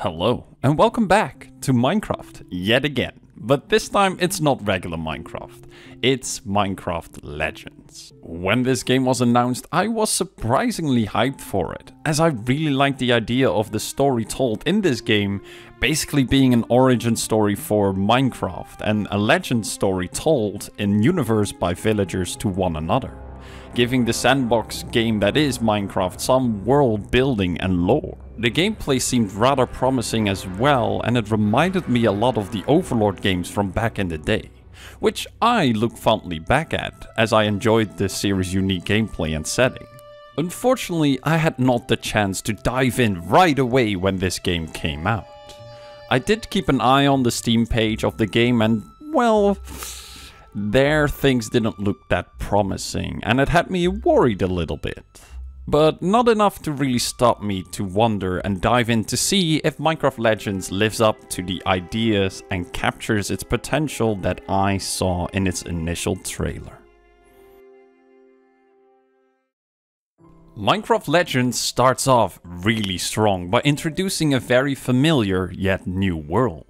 Hello, and welcome back to Minecraft yet again. But this time it's not regular Minecraft, it's Minecraft Legends. When this game was announced, I was surprisingly hyped for it, as I really liked the idea of the story told in this game basically being an origin story for Minecraft and a legend story told in universe by villagers to one another, giving the sandbox game that is Minecraft some world building and lore. The gameplay seemed rather promising as well, and it reminded me a lot of the Overlord games from back in the day, which I look fondly back at, as I enjoyed the series' unique gameplay and setting. Unfortunately, I had not the chance to dive in right away when this game came out. I did keep an eye on the Steam page of the game and, well, there things didn't look that promising, and it had me worried a little bit. But not enough to really stop me to wonder and dive in to see if Minecraft Legends lives up to the ideas and captures its potential that I saw in its initial trailer. Minecraft Legends starts off really strong by introducing a very familiar yet new world.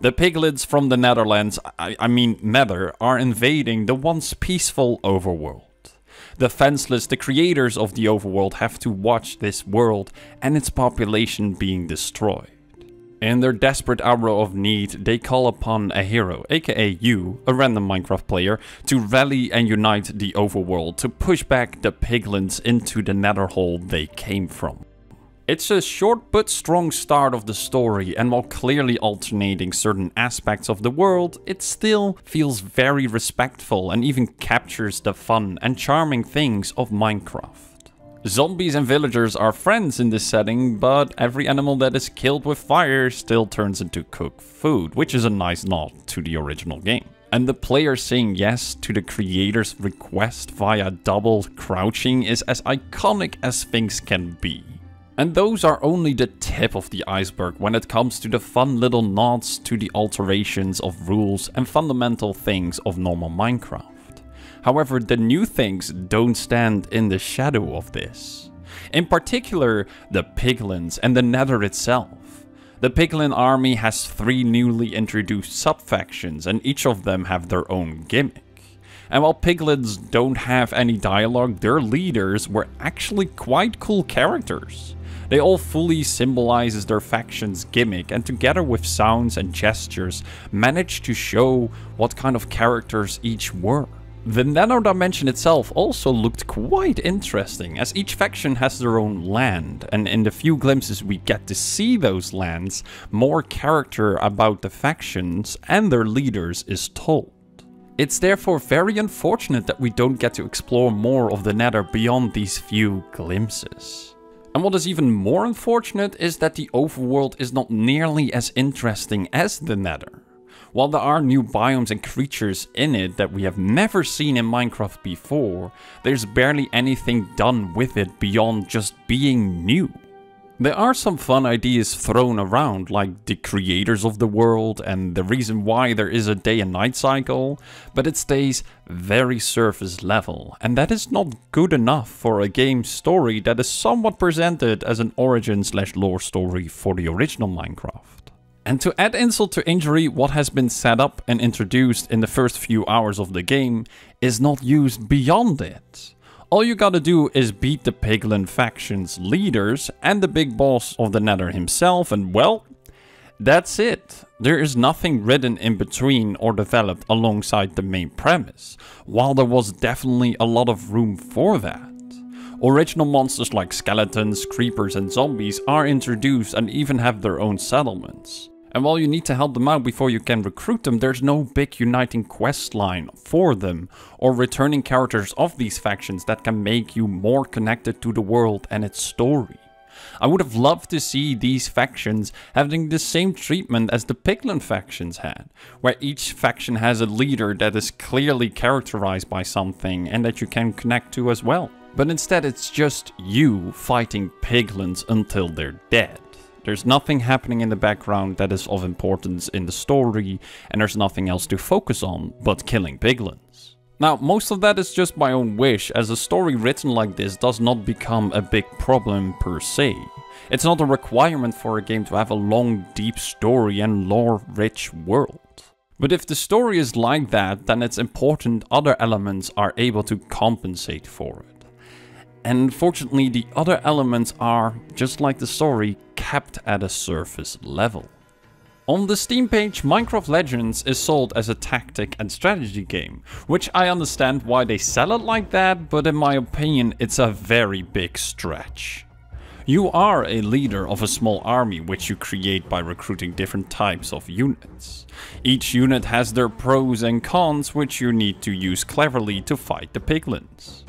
The piglins from the Netherlands, I mean Nether, are invading the once peaceful Overworld. The Fenceless, the creators of the Overworld, have to watch this world and its population being destroyed. In their desperate hour of need, they call upon a hero, aka you, a random Minecraft player, to rally and unite the Overworld to push back the piglins into the nether hole they came from. It's a short but strong start of the story, and while clearly alternating certain aspects of the world, it still feels very respectful and even captures the fun and charming things of Minecraft. Zombies and villagers are friends in this setting, but every animal that is killed with fire still turns into cooked food, which is a nice nod to the original game. And the player saying yes to the creator's request via double crouching is as iconic as things can be. And those are only the tip of the iceberg when it comes to the fun little nods to the alterations of rules and fundamental things of normal Minecraft. However, the new things don't stand in the shadow of this. In particular, the piglins and the nether itself. The piglin army has 3 newly introduced sub-factions, and each of them have their own gimmick. And while piglins don't have any dialogue, their leaders were actually quite cool characters. They all fully symbolizes their faction's gimmick, and together with sounds and gestures managed to show what kind of characters each were. The Nether dimension itself also looked quite interesting, as each faction has their own land, and in the few glimpses we get to see those lands, more character about the factions and their leaders is told. It's therefore very unfortunate that we don't get to explore more of the Nether beyond these few glimpses. And what is even more unfortunate is that the Overworld is not nearly as interesting as the Nether. While there are new biomes and creatures in it that we have never seen in Minecraft before, there's barely anything done with it beyond just being new. There are some fun ideas thrown around, like the creators of the world and the reason why there is a day and night cycle, but it stays very surface level, and that is not good enough for a game story that is somewhat presented as an origin/lore story for the original Minecraft. And to add insult to injury, what has been set up and introduced in the first few hours of the game is not used beyond it. All you gotta do is beat the piglin faction's leaders and the big boss of the Nether himself, and well, that's it. There is nothing written in between or developed alongside the main premise, while there was definitely a lot of room for that. Original monsters like skeletons, creepers and zombies are introduced and even have their own settlements. And while you need to help them out before you can recruit them, there's no big uniting quest line for them, or returning characters of these factions that can make you more connected to the world and its story. I would have loved to see these factions having the same treatment as the piglin factions had, where each faction has a leader that is clearly characterized by something and that you can connect to as well. But instead it's just you fighting piglins until they're dead. There's nothing happening in the background that is of importance in the story, and there's nothing else to focus on but killing piglins. Now, most of that is just my own wish, as a story written like this does not become a big problem per se. It's not a requirement for a game to have a long, deep story and lore-rich world. But if the story is like that, then it's important other elements are able to compensate for it. And fortunately, the other elements are, just like the story, kept at a surface level. On the Steam page, Minecraft Legends is sold as a tactic and strategy game, which I understand why they sell it like that, but in my opinion it's a very big stretch. You are a leader of a small army which you create by recruiting different types of units. Each unit has their pros and cons which you need to use cleverly to fight the piglins.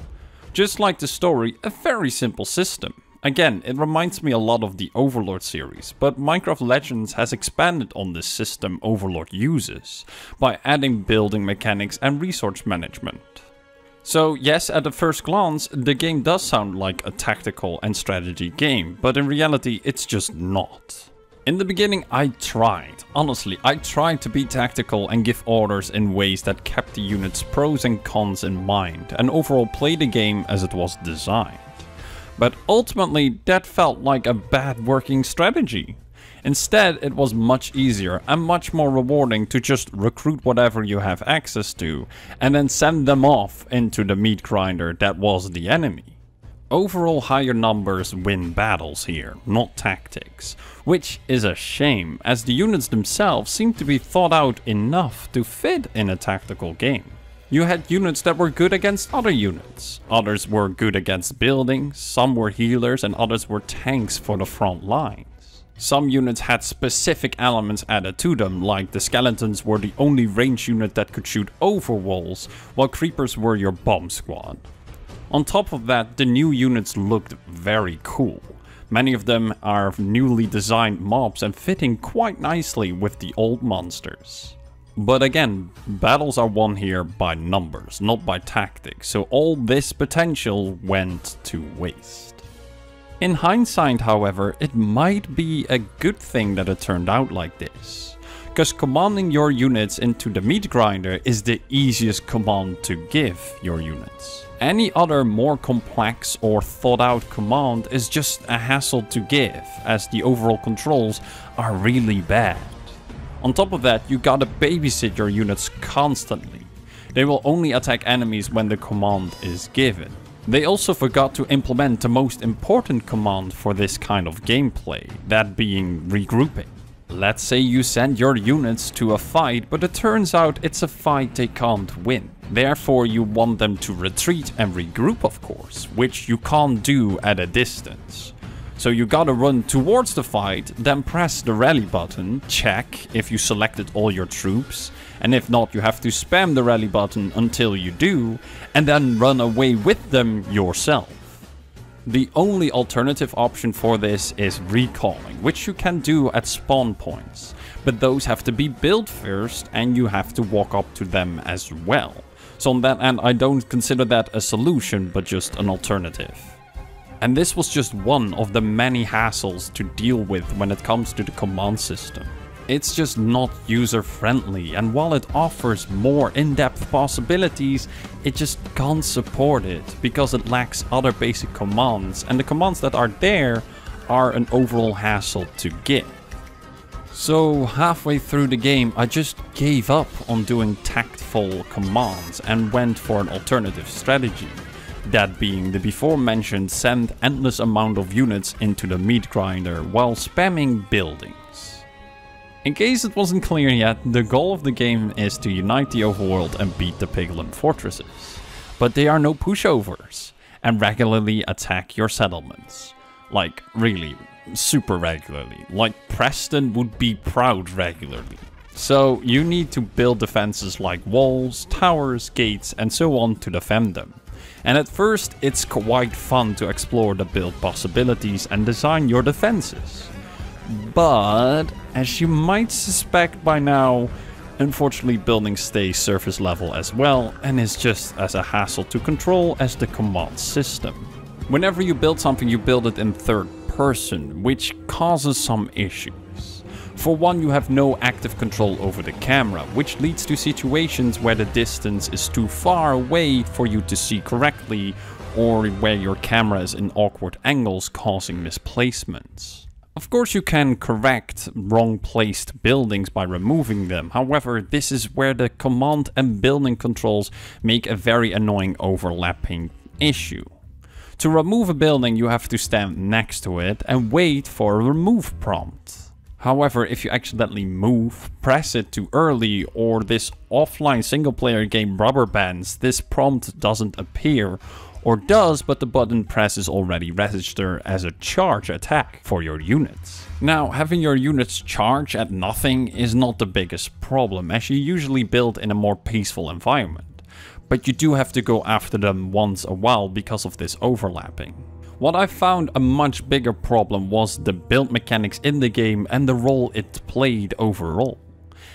Just like the story, a very simple system. Again, it reminds me a lot of the Overlord series, but Minecraft Legends has expanded on this system Overlord uses, by adding building mechanics and resource management. So yes, at the first glance, the game does sound like a tactical and strategy game, but in reality it's just not. In the beginning honestly, I tried to be tactical and give orders in ways that kept the unit's pros and cons in mind, and overall play the game as it was designed. But ultimately, that felt like a bad working strategy. Instead, it was much easier and much more rewarding to just recruit whatever you have access to, and then send them off into the meat grinder that was the enemy. Overall, higher numbers win battles here, not tactics. Which is a shame, as the units themselves seem to be thought out enough to fit in a tactical game. You had units that were good against other units. Others were good against buildings, some were healers and others were tanks for the front lines. Some units had specific elements added to them, like the skeletons were the only range unit that could shoot over walls, while creepers were your bomb squad. On top of that, the new units looked very cool. Many of them are newly designed mobs and fitting quite nicely with the old monsters. But again, battles are won here by numbers, not by tactics, so all this potential went to waste. In hindsight, however, it might be a good thing that it turned out like this. Because commanding your units into the meat grinder is the easiest command to give your units. Any other more complex or thought out command is just a hassle to give, as the overall controls are really bad. On top of that, you gotta babysit your units constantly. They will only attack enemies when the command is given. They also forgot to implement the most important command for this kind of gameplay, that being regrouping. Let's say you send your units to a fight, but it turns out it's a fight they can't win. Therefore you want them to retreat and regroup, of course, which you can't do at a distance. So you gotta run towards the fight, then press the rally button, check if you selected all your troops, and if not you have to spam the rally button until you do, and then run away with them yourself. The only alternative option for this is recalling, which you can do at spawn points, but those have to be built first and you have to walk up to them as well. So on that end I don't consider that a solution, but just an alternative. And this was just one of the many hassles to deal with when it comes to the command system. It's just not user-friendly, and while it offers more in-depth possibilities, it just can't support it because it lacks other basic commands, and the commands that are there are an overall hassle to get. So halfway through the game I just gave up on doing tactful commands and went for an alternative strategy. That being the before mentioned send endless amount of units into the meat grinder while spamming buildings. In case it wasn't clear yet, the goal of the game is to unite the overworld and beat the piglin fortresses. But they are no pushovers and regularly attack your settlements. Like really, super regularly. Like Preston would be proud regularly. So you need to build defenses like walls, towers, gates and so on to defend them. And at first it's quite fun to explore the build possibilities and design your defenses. But, as you might suspect by now, unfortunately building stays surface level as well and is just as a hassle to control as the command system. Whenever you build something you build it in third person, which causes some issues. For one, you have no active control over the camera, which leads to situations where the distance is too far away for you to see correctly, or where your camera is in awkward angles causing misplacements. Of course, you can correct wrong placed buildings by removing them. However, this is where the command and building controls make a very annoying overlapping issue. To remove a building, you have to stand next to it and wait for a remove prompt. However, if you accidentally move, press it too early, or this offline single player game rubber bands, this prompt doesn't appear. Or does, but the button press is already registered as a charge attack for your units. Now, having your units charge at nothing is not the biggest problem, as you usually build in a more peaceful environment. But you do have to go after them once a while because of this overlapping. What I found a much bigger problem was the build mechanics in the game and the role it played overall.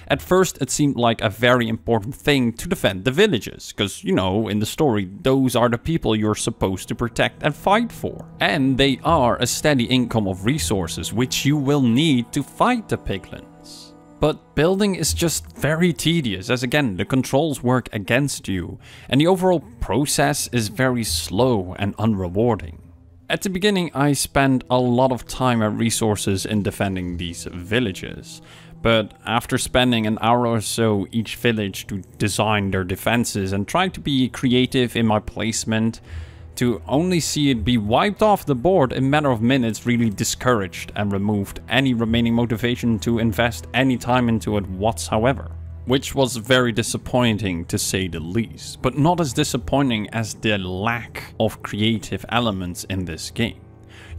At first, it seemed like a very important thing to defend the villages, because, you know, in the story, those are the people you're supposed to protect and fight for. And they are a steady income of resources, which you will need to fight the piglins. But building is just very tedious, as again, the controls work against you, and the overall process is very slow and unrewarding. At the beginning, I spent a lot of time and resources in defending these villages. But after spending an hour or so each village to design their defenses and try to be creative in my placement, to only see it be wiped off the board in a matter of minutes really discouraged and removed any remaining motivation to invest any time into it whatsoever. Which was very disappointing to say the least, but not as disappointing as the lack of creative elements in this game.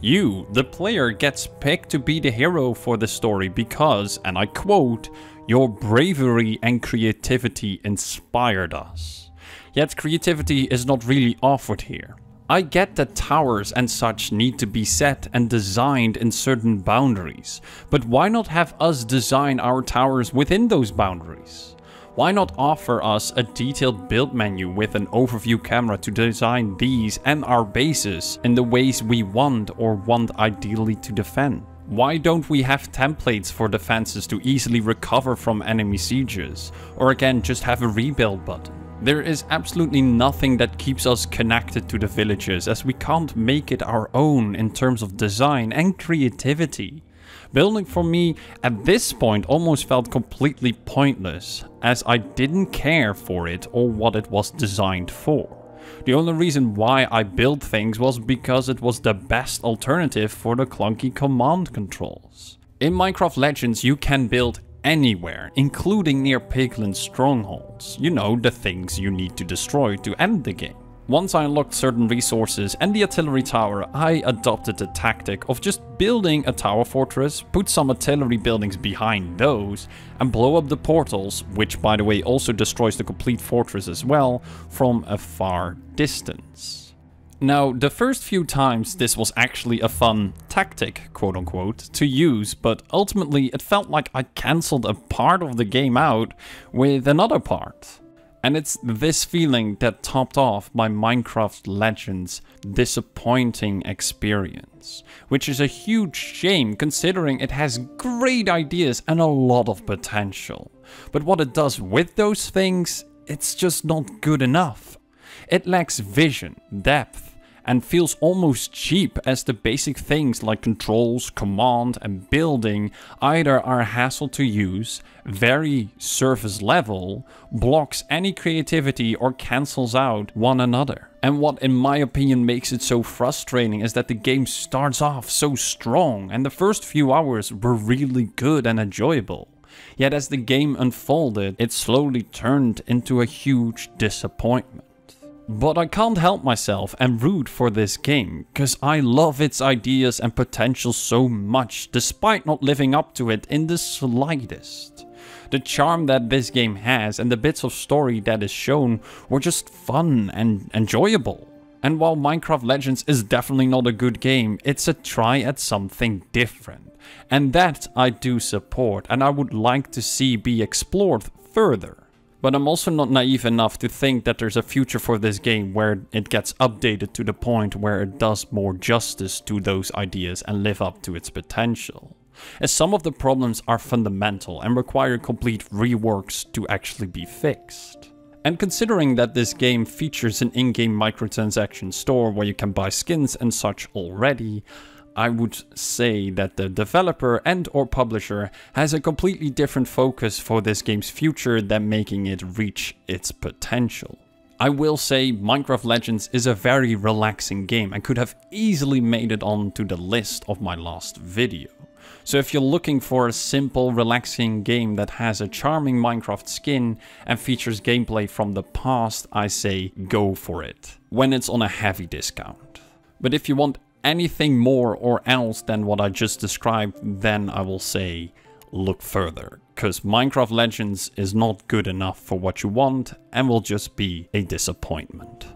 You, the player, gets picked to be the hero for the story because, and I quote, "Your bravery and creativity inspired us." Yet creativity is not really offered here. I get that towers and such need to be set and designed in certain boundaries, but why not have us design our towers within those boundaries? Why not offer us a detailed build menu with an overview camera to design these and our bases in the ways we want or want ideally to defend? Why don't we have templates for defenses to easily recover from enemy sieges? Or again, just have a rebuild button? There is absolutely nothing that keeps us connected to the villages, as we can't make it our own in terms of design and creativity. Building for me at this point almost felt completely pointless, as I didn't care for it or what it was designed for. The only reason why I built things was because it was the best alternative for the clunky command controls. In Minecraft Legends you can build anywhere, including near piglin strongholds. You know, the things you need to destroy to end the game. Once I unlocked certain resources and the artillery tower, I adopted the tactic of just building a tower fortress, put some artillery buildings behind those, and blow up the portals, which by the way also destroys the complete fortress as well, from a far distance. Now, the first few times this was actually a fun tactic, quote unquote, to use, but ultimately it felt like I cancelled a part of the game out with another part. And it's this feeling that topped off my Minecraft Legends disappointing experience, which is a huge shame considering it has great ideas and a lot of potential. But what it does with those things, it's just not good enough. It lacks vision, depth, and feels almost cheap, as the basic things like controls, command and building either are a hassle to use, very surface level, blocks any creativity or cancels out one another. And what in my opinion makes it so frustrating is that the game starts off so strong and the first few hours were really good and enjoyable. Yet as the game unfolded, it slowly turned into a huge disappointment. But I can't help myself and root for this game, cause I love its ideas and potential so much, despite not living up to it in the slightest. The charm that this game has and the bits of story that is shown were just fun and enjoyable. And while Minecraft Legends is definitely not a good game, it's a try at something different. And that I do support and I would like to see be explored further. But I'm also not naive enough to think that there's a future for this game where it gets updated to the point where it does more justice to those ideas and live up to its potential. as some of the problems are fundamental and require complete reworks to actually be fixed. And considering that this game features an in-game microtransaction store where you can buy skins and such already, I would say that the developer and or publisher has a completely different focus for this game's future than making it reach its potential. I will say Minecraft Legends is a very relaxing game and could have easily made it onto the list of my last video. So if you're looking for a simple, relaxing game that has a charming Minecraft skin and features gameplay from the past, I say go for it, when it's on a heavy discount. But if you want anything more or else than what I just described, then I will say look further, because Minecraft Legends is not good enough for what you want and will just be a disappointment.